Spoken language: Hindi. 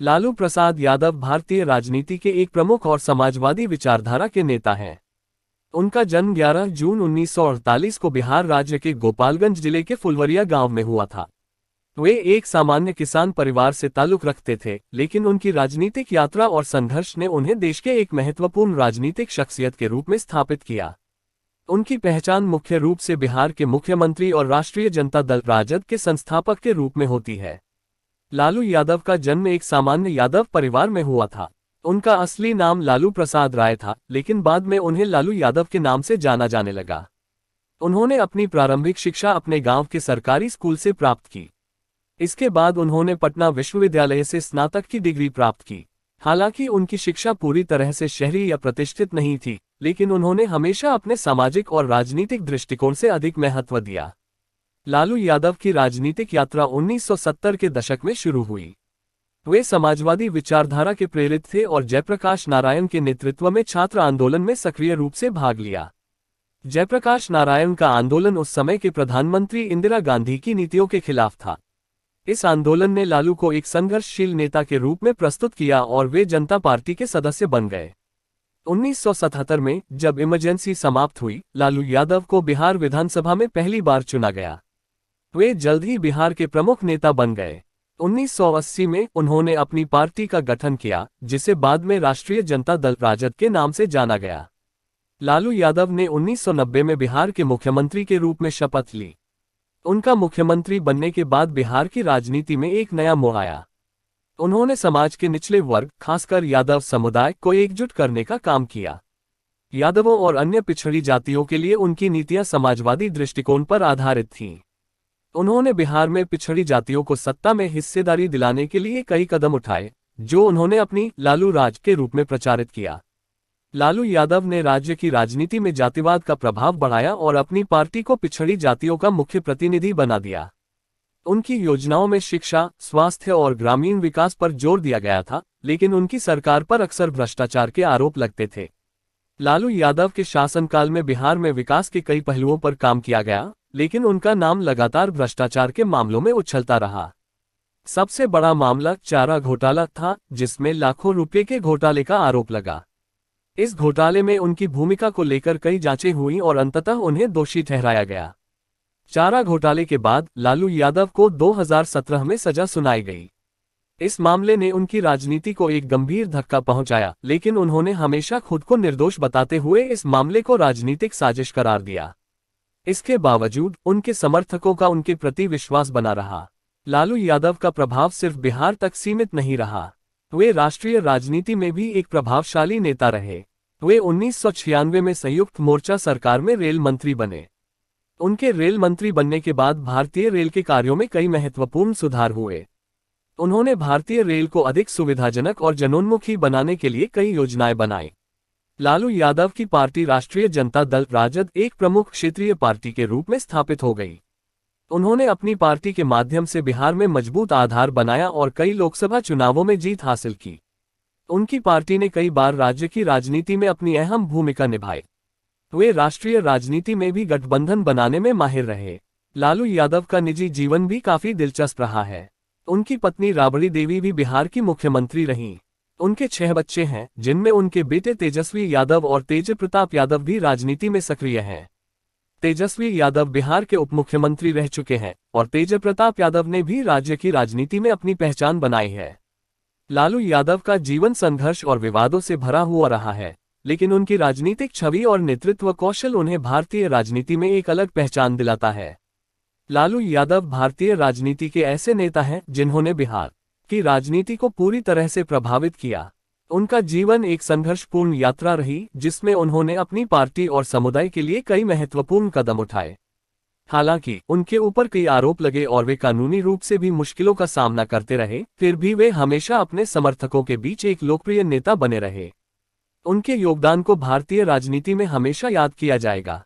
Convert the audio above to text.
लालू प्रसाद यादव भारतीय राजनीति के एक प्रमुख और समाजवादी विचारधारा के नेता हैं। उनका जन्म 11 जून 1948 को बिहार राज्य के गोपालगंज जिले के फुलवरिया गांव में हुआ था। वे एक सामान्य किसान परिवार से ताल्लुक रखते थे, लेकिन उनकी राजनीतिक यात्रा और संघर्ष ने उन्हें देश के एक महत्वपूर्ण राजनीतिक शख्सियत के रूप में स्थापित किया। उनकी पहचान मुख्य रूप से बिहार के मुख्यमंत्री और राष्ट्रीय जनता दल राजद के संस्थापक के रूप में होती है। लालू यादव का जन्म एक सामान्य यादव परिवार में हुआ था। उनका असली नाम लालू प्रसाद राय था, लेकिन बाद में उन्हें लालू यादव के नाम से जाना जाने लगा। उन्होंने अपनी प्रारंभिक शिक्षा अपने गांव के सरकारी स्कूल से प्राप्त की। इसके बाद उन्होंने पटना विश्वविद्यालय से स्नातक की डिग्री प्राप्त की। हालांकि उनकी शिक्षा पूरी तरह से शहरी या प्रतिष्ठित नहीं थी, लेकिन उन्होंने हमेशा अपने सामाजिक और राजनीतिक दृष्टिकोण से अधिक महत्व दिया। लालू यादव की राजनीतिक यात्रा 1970 के दशक में शुरू हुई। वे समाजवादी विचारधारा के प्रेरित थे और जयप्रकाश नारायण के नेतृत्व में छात्र आंदोलन में सक्रिय रूप से भाग लिया। जयप्रकाश नारायण का आंदोलन उस समय के प्रधानमंत्री इंदिरा गांधी की नीतियों के खिलाफ था। इस आंदोलन ने लालू को एक संघर्षशील नेता के रूप में प्रस्तुत किया और वे जनता पार्टी के सदस्य बन गए। 1977 में जब इमरजेंसी समाप्त हुई, लालू यादव को बिहार विधानसभा में पहली बार चुना गया। वे जल्द ही बिहार के प्रमुख नेता बन गए। 1980 में उन्होंने अपनी पार्टी का गठन किया, जिसे बाद में राष्ट्रीय जनता दल राजद के नाम से जाना गया। लालू यादव ने 1990 में बिहार के मुख्यमंत्री के रूप में शपथ ली। उनका मुख्यमंत्री बनने के बाद बिहार की राजनीति में एक नया मोड़ आया। उन्होंने समाज के निचले वर्ग, खासकर यादव समुदाय को एकजुट करने का काम किया। यादवों और अन्य पिछड़ी जातियों के लिए उनकी नीतियां समाजवादी दृष्टिकोण पर आधारित थीं। उन्होंने बिहार में पिछड़ी जातियों को सत्ता में हिस्सेदारी दिलाने के लिए कई कदम उठाए, जो उन्होंने अपनी लालू राज के रूप में प्रचारित किया। लालू यादव ने राज्य की राजनीति में जातिवाद का प्रभाव बढ़ाया और अपनी पार्टी को पिछड़ी जातियों का मुख्य प्रतिनिधि बना दिया। उनकी योजनाओं में शिक्षा, स्वास्थ्य और ग्रामीण विकास पर जोर दिया गया था, लेकिन उनकी सरकार पर अक्सर भ्रष्टाचार के आरोप लगते थे। लालू यादव के शासनकाल में बिहार में विकास के कई पहलुओं पर काम किया गया, लेकिन उनका नाम लगातार भ्रष्टाचार के मामलों में उछलता रहा। सबसे बड़ा मामला चारा घोटाला था, जिसमें लाखों रुपए के घोटाले का आरोप लगा। इस घोटाले में उनकी भूमिका को लेकर कई जांचें हुईं और अंततः उन्हें दोषी ठहराया गया। चारा घोटाले के बाद लालू यादव को 2017 में सजा सुनाई गई। इस मामले ने उनकी राजनीति को एक गंभीर धक्का पहुंचाया, लेकिन उन्होंने हमेशा खुद को निर्दोष बताते हुए इस मामले को राजनीतिक साजिश करार दिया। इसके बावजूद उनके समर्थकों का उनके प्रति विश्वास बना रहा। लालू यादव का प्रभाव सिर्फ बिहार तक सीमित नहीं रहा। वे राष्ट्रीय राजनीति में भी एक प्रभावशाली नेता रहे। वे 1996 में संयुक्त मोर्चा सरकार में रेल मंत्री बने। उनके रेल मंत्री बनने के बाद भारतीय रेल के कार्यों में कई महत्वपूर्ण सुधार हुए। उन्होंने भारतीय रेल को अधिक सुविधाजनक और जनोन्मुखी बनाने के लिए कई योजनाएं बनाई। लालू यादव की पार्टी राष्ट्रीय जनता दल राजद एक प्रमुख क्षेत्रीय पार्टी के रूप में स्थापित हो गई। उन्होंने अपनी पार्टी के माध्यम से बिहार में मजबूत आधार बनाया और कई लोकसभा चुनावों में जीत हासिल की। उनकी पार्टी ने कई बार राज्य की राजनीति में अपनी अहम भूमिका निभाई। वे राष्ट्रीय राजनीति में भी गठबंधन बनाने में माहिर रहे। लालू यादव का निजी जीवन भी काफी दिलचस्प रहा है। उनकी पत्नी राबड़ी देवी भी बिहार की मुख्यमंत्री रहीं। उनके 6 बच्चे हैं, जिनमें उनके बेटे तेजस्वी यादव और तेज प्रताप यादव भी राजनीति में सक्रिय हैं। तेजस्वी यादव बिहार के उप मुख्यमंत्री रह चुके हैं और तेज प्रताप यादव ने भी राज्य की राजनीति में अपनी पहचान बनाई है। लालू यादव का जीवन संघर्ष और विवादों से भरा हुआ रहा है, लेकिन उनकी राजनीतिक छवि और नेतृत्व कौशल उन्हें भारतीय राजनीति में एक अलग पहचान दिलाता है। लालू यादव भारतीय राजनीति के ऐसे नेता हैं जिन्होंने बिहार की राजनीति को पूरी तरह से प्रभावित किया। उनका जीवन एक संघर्षपूर्ण यात्रा रही, जिसमें उन्होंने अपनी पार्टी और समुदाय के लिए कई महत्वपूर्ण कदम उठाए। हालांकि उनके ऊपर कई आरोप लगे और वे कानूनी रूप से भी मुश्किलों का सामना करते रहे, फिर भी वे हमेशा अपने समर्थकों के बीच एक लोकप्रिय नेता बने रहे। उनके योगदान को भारतीय राजनीति में हमेशा याद किया जाएगा।